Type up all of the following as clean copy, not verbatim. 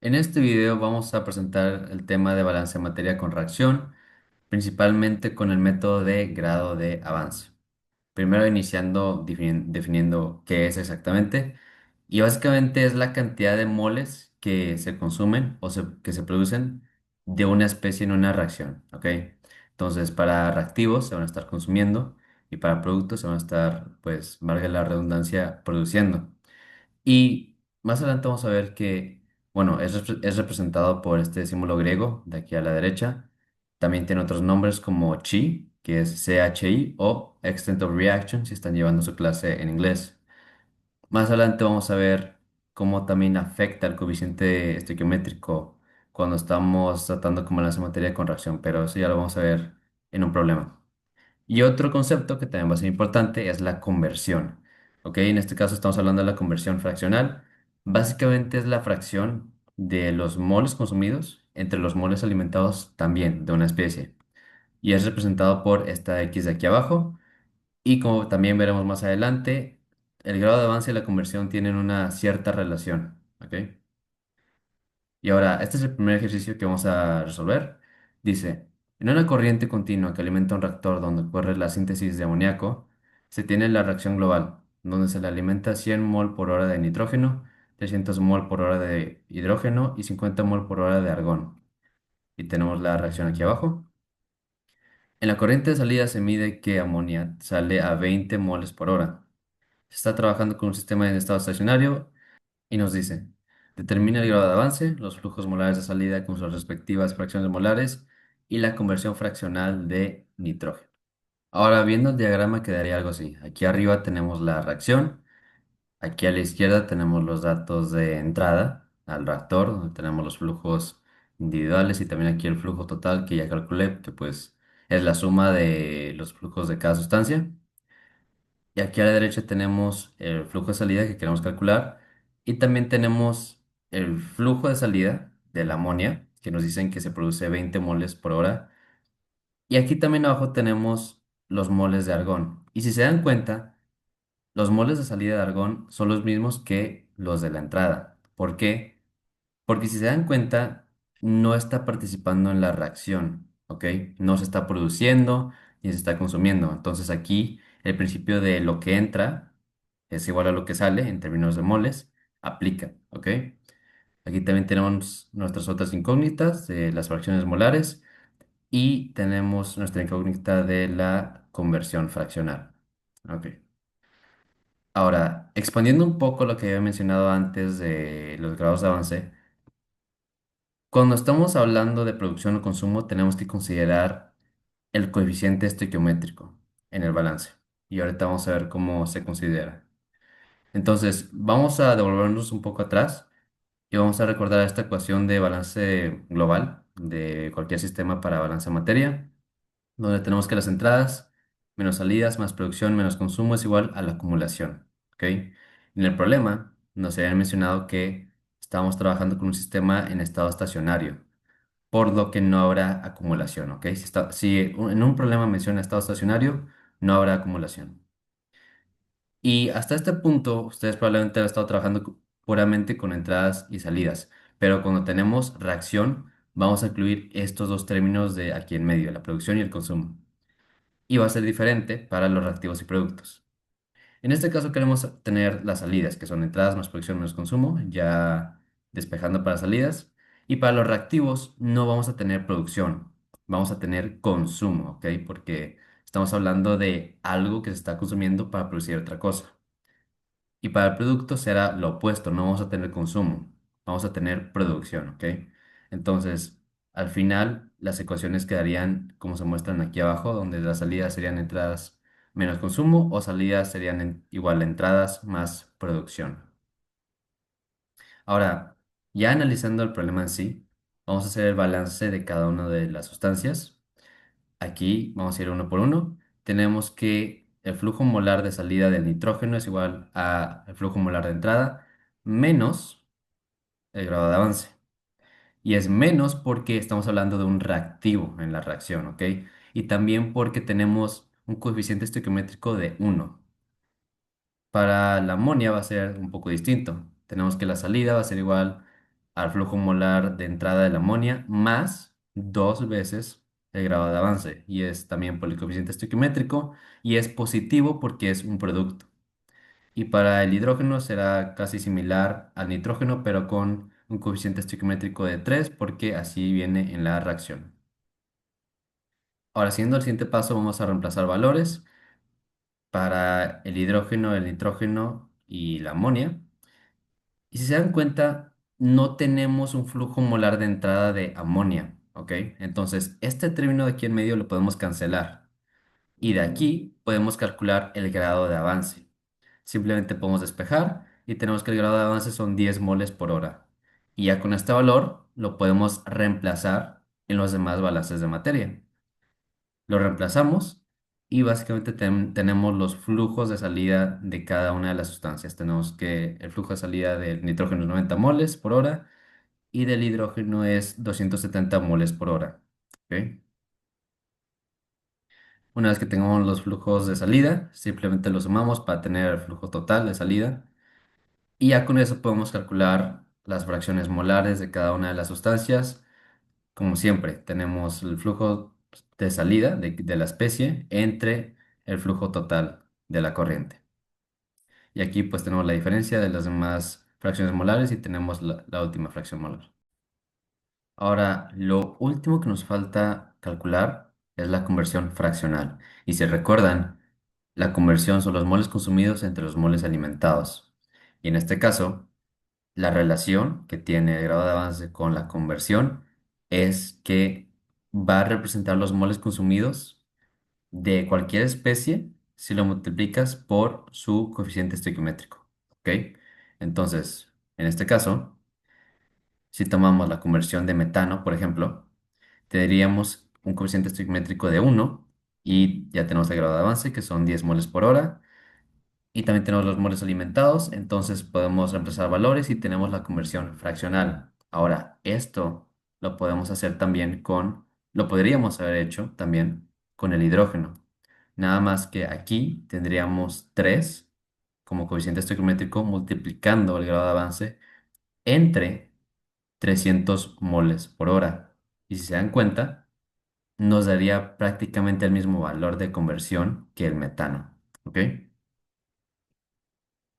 En este video vamos a presentar el tema de balance de materia con reacción, principalmente con el método de grado de avance. Primero iniciando definiendo qué es exactamente, y básicamente es la cantidad de moles que se consumen que se producen de una especie en una reacción, ¿ok? Entonces, para reactivos se van a estar consumiendo y para productos se van a estar, pues, valga la redundancia, produciendo. Y más adelante vamos a ver que, bueno, es representado por este símbolo griego de aquí a la derecha. También tiene otros nombres como chi, que es CHI, o Extent of Reaction, si están llevando su clase en inglés. Más adelante vamos a ver cómo también afecta el coeficiente estequiométrico cuando estamos tratando como la materia con reacción, pero eso ya lo vamos a ver en un problema. Y otro concepto que también va a ser importante es la conversión. ¿Ok? En este caso estamos hablando de la conversión fraccional. Básicamente es la fracción de los moles consumidos entre los moles alimentados también de una especie. Y es representado por esta X de aquí abajo. Y como también veremos más adelante, el grado de avance y la conversión tienen una cierta relación. ¿Ok? Y ahora, este es el primer ejercicio que vamos a resolver. Dice, en una corriente continua que alimenta un reactor donde ocurre la síntesis de amoníaco, se tiene la reacción global, donde se le alimenta 100 mol por hora de nitrógeno, 300 mol por hora de hidrógeno y 50 mol por hora de argón. Y tenemos la reacción aquí abajo. En la corriente de salida se mide que amonía sale a 20 moles por hora. Se está trabajando con un sistema en estado estacionario y nos dice, determina el grado de avance, los flujos molares de salida con sus respectivas fracciones molares y la conversión fraccional de nitrógeno. Ahora, viendo el diagrama quedaría algo así. Aquí arriba tenemos la reacción, aquí a la izquierda tenemos los datos de entrada al reactor, donde tenemos los flujos individuales y también aquí el flujo total que ya calculé, que pues es la suma de los flujos de cada sustancia. Y aquí a la derecha tenemos el flujo de salida que queremos calcular. Y también tenemos el flujo de salida de la amonia, que nos dicen que se produce 20 moles por hora. Y aquí también abajo tenemos los moles de argón. Y si se dan cuenta, los moles de salida de argón son los mismos que los de la entrada. ¿Por qué? Porque si se dan cuenta, no está participando en la reacción, ¿ok? No se está produciendo ni se está consumiendo. Entonces aquí el principio de lo que entra es igual a lo que sale en términos de moles, aplica, ¿ok? Aquí también tenemos nuestras otras incógnitas de las fracciones molares y tenemos nuestra incógnita de la conversión fraccional, ¿ok? Ahora, expandiendo un poco lo que había mencionado antes de los grados de avance, cuando estamos hablando de producción o consumo, tenemos que considerar el coeficiente estequiométrico en el balance. Y ahorita vamos a ver cómo se considera. Entonces, vamos a devolvernos un poco atrás y vamos a recordar esta ecuación de balance global de cualquier sistema para balance de materia, donde tenemos que las entradas menos salidas más producción menos consumo es igual a la acumulación. ¿Ok? En el problema nos habían mencionado que estábamos trabajando con un sistema en estado estacionario por lo que no habrá acumulación, ¿ok? Si en un problema menciona estado estacionario, no habrá acumulación. Y hasta este punto, ustedes probablemente han estado trabajando puramente con entradas y salidas, pero cuando tenemos reacción, vamos a incluir estos dos términos de aquí en medio, la producción y el consumo. Y va a ser diferente para los reactivos y productos. En este caso queremos tener las salidas, que son entradas más producción menos consumo, ya despejando para salidas. Y para los reactivos no vamos a tener producción, vamos a tener consumo, ¿ok? Porque estamos hablando de algo que se está consumiendo para producir otra cosa. Y para el producto será lo opuesto, no vamos a tener consumo, vamos a tener producción, ¿ok? Entonces, al final, las ecuaciones quedarían como se muestran aquí abajo, donde las salidas serían entradas menos consumo o salidas serían igual a entradas más producción. Ahora, ya analizando el problema en sí, vamos a hacer el balance de cada una de las sustancias. Aquí vamos a ir uno por uno. Tenemos que el flujo molar de salida del nitrógeno es igual al flujo molar de entrada menos el grado de avance. Y es menos porque estamos hablando de un reactivo en la reacción, ¿ok? Y también porque tenemos un coeficiente estequiométrico de 1. Para la amonia va a ser un poco distinto. Tenemos que la salida va a ser igual al flujo molar de entrada del amonio más dos veces el grado de avance. Y es también por el coeficiente estoiquiométrico y es positivo porque es un producto. Y para el hidrógeno será casi similar al nitrógeno, pero con un coeficiente estoiquiométrico de 3 porque así viene en la reacción. Ahora, siguiendo el siguiente paso, vamos a reemplazar valores para el hidrógeno, el nitrógeno y la amonia. Y si se dan cuenta, no tenemos un flujo molar de entrada de amonia, ¿ok? Entonces, este término de aquí en medio lo podemos cancelar. Y de aquí podemos calcular el grado de avance. Simplemente podemos despejar y tenemos que el grado de avance son 10 moles por hora. Y ya con este valor lo podemos reemplazar en los demás balances de materia. Lo reemplazamos y básicamente tenemos los flujos de salida de cada una de las sustancias. Tenemos que el flujo de salida del nitrógeno es 90 moles por hora y del hidrógeno es 270 moles por hora. ¿Ok? Una vez que tengamos los flujos de salida, simplemente los sumamos para tener el flujo total de salida. Y ya con eso podemos calcular las fracciones molares de cada una de las sustancias. Como siempre, tenemos el flujo de salida de la especie entre el flujo total de la corriente. Y aquí pues tenemos la diferencia de las demás fracciones molares y tenemos la última fracción molar. Ahora, lo último que nos falta calcular es la conversión fraccional. Y si recuerdan, la conversión son los moles consumidos entre los moles alimentados. Y en este caso, la relación que tiene el grado de avance con la conversión es que va a representar los moles consumidos de cualquier especie si lo multiplicas por su coeficiente estoiquiométrico. ¿Ok? Entonces, en este caso, si tomamos la conversión de metano, por ejemplo, tendríamos un coeficiente estoiquiométrico de 1 y ya tenemos el grado de avance que son 10 moles por hora. Y también tenemos los moles alimentados, entonces podemos reemplazar valores y tenemos la conversión fraccional. Ahora, esto lo podemos hacer también lo podríamos haber hecho también con el hidrógeno. Nada más que aquí tendríamos 3 como coeficiente estoicométrico multiplicando el grado de avance entre 300 moles por hora. Y si se dan cuenta, nos daría prácticamente el mismo valor de conversión que el metano. ¿Ok?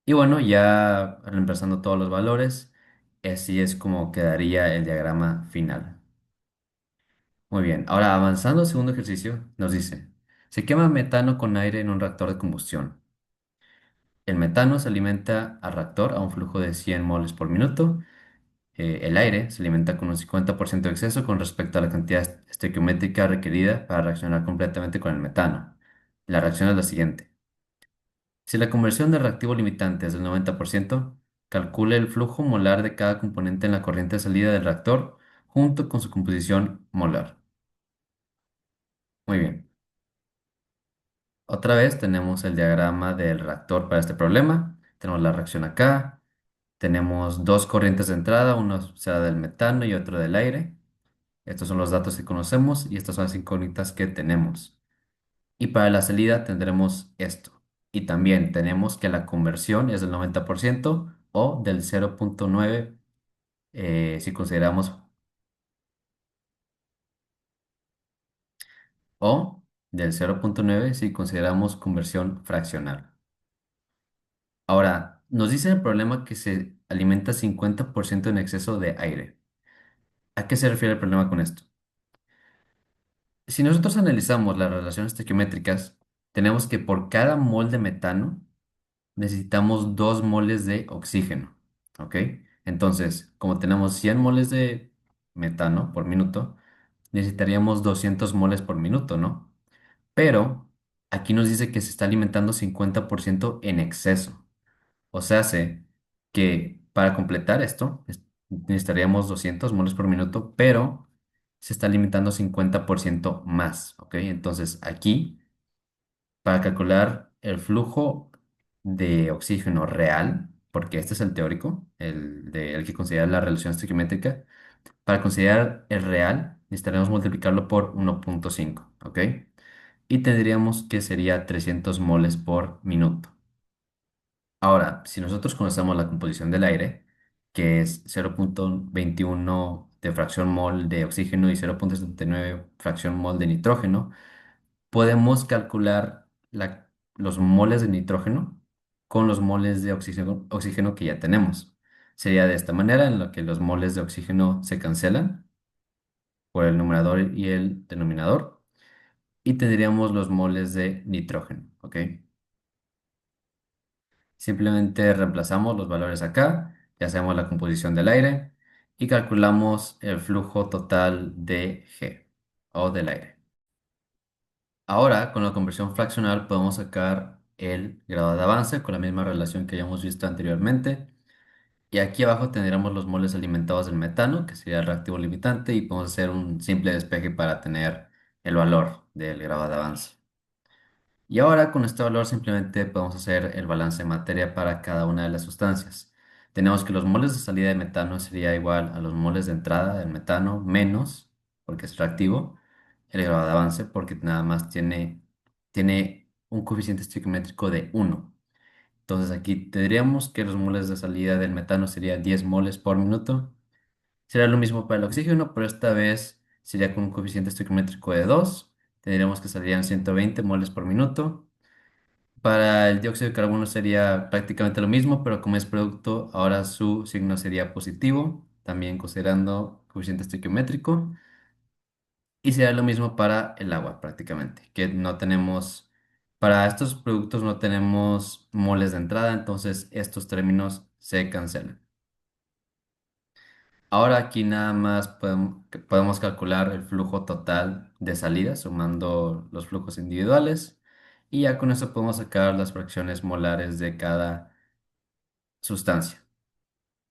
Y bueno, ya reemplazando todos los valores, así es como quedaría el diagrama final. Muy bien, ahora avanzando al segundo ejercicio, nos dice, se quema metano con aire en un reactor de combustión. El metano se alimenta al reactor a un flujo de 100 moles por minuto. El aire se alimenta con un 50% de exceso con respecto a la cantidad estequiométrica requerida para reaccionar completamente con el metano. La reacción es la siguiente. Si la conversión de reactivo limitante es del 90%, calcule el flujo molar de cada componente en la corriente de salida del reactor junto con su composición molar. Muy bien. Otra vez tenemos el diagrama del reactor para este problema. Tenemos la reacción acá. Tenemos dos corrientes de entrada, uno será del metano y otro del aire. Estos son los datos que conocemos y estas son las incógnitas que tenemos. Y para la salida tendremos esto. Y también tenemos que la conversión es del 90% o del 0,9 si consideramos o del 0,9 si consideramos conversión fraccional. Ahora, nos dice el problema que se alimenta 50% en exceso de aire. ¿A qué se refiere el problema con esto? Si nosotros analizamos las relaciones estequiométricas, tenemos que por cada mol de metano necesitamos 2 moles de oxígeno, ¿ok? Entonces, como tenemos 100 moles de metano por minuto, necesitaríamos 200 moles por minuto, ¿no? Pero aquí nos dice que se está alimentando 50% en exceso. O sea, hace que para completar esto necesitaríamos 200 moles por minuto, pero se está alimentando 50% más, ¿ok? Entonces, aquí para calcular el flujo de oxígeno real, porque este es el teórico, el que considera la relación estequiométrica, para considerar el real necesitaremos multiplicarlo por 1,5, ¿ok? Y tendríamos que sería 300 moles por minuto. Ahora, si nosotros conocemos la composición del aire, que es 0,21 de fracción mol de oxígeno y 0,79 fracción mol de nitrógeno, podemos calcular los moles de nitrógeno con los moles de oxígeno que ya tenemos. Sería de esta manera en la que los moles de oxígeno se cancelan por el numerador y el denominador y tendríamos los moles de nitrógeno, ¿ok? Simplemente reemplazamos los valores acá, ya sabemos la composición del aire y calculamos el flujo total de G o del aire. Ahora, con la conversión fraccional podemos sacar el grado de avance con la misma relación que hayamos visto anteriormente. Y aquí abajo tendríamos los moles alimentados del metano, que sería el reactivo limitante, y podemos hacer un simple despeje para tener el valor del grado de avance. Y ahora con este valor simplemente podemos hacer el balance de materia para cada una de las sustancias. Tenemos que los moles de salida de metano sería igual a los moles de entrada del metano menos, porque es reactivo, el grado de avance, porque nada más tiene un coeficiente estequiométrico de 1. Entonces aquí tendríamos que los moles de salida del metano sería 10 moles por minuto. Será lo mismo para el oxígeno, pero esta vez sería con un coeficiente estequiométrico de 2. Tendríamos que saldrían 120 moles por minuto. Para el dióxido de carbono sería prácticamente lo mismo, pero como es producto, ahora su signo sería positivo, también considerando coeficiente estequiométrico. Y será lo mismo para el agua prácticamente, que no tenemos, para estos productos no tenemos moles de entrada, entonces estos términos se cancelan. Ahora aquí nada más podemos calcular el flujo total de salida sumando los flujos individuales y ya con eso podemos sacar las fracciones molares de cada sustancia.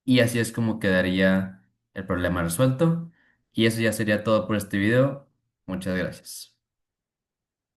Y así es como quedaría el problema resuelto. Y eso ya sería todo por este video. Muchas gracias.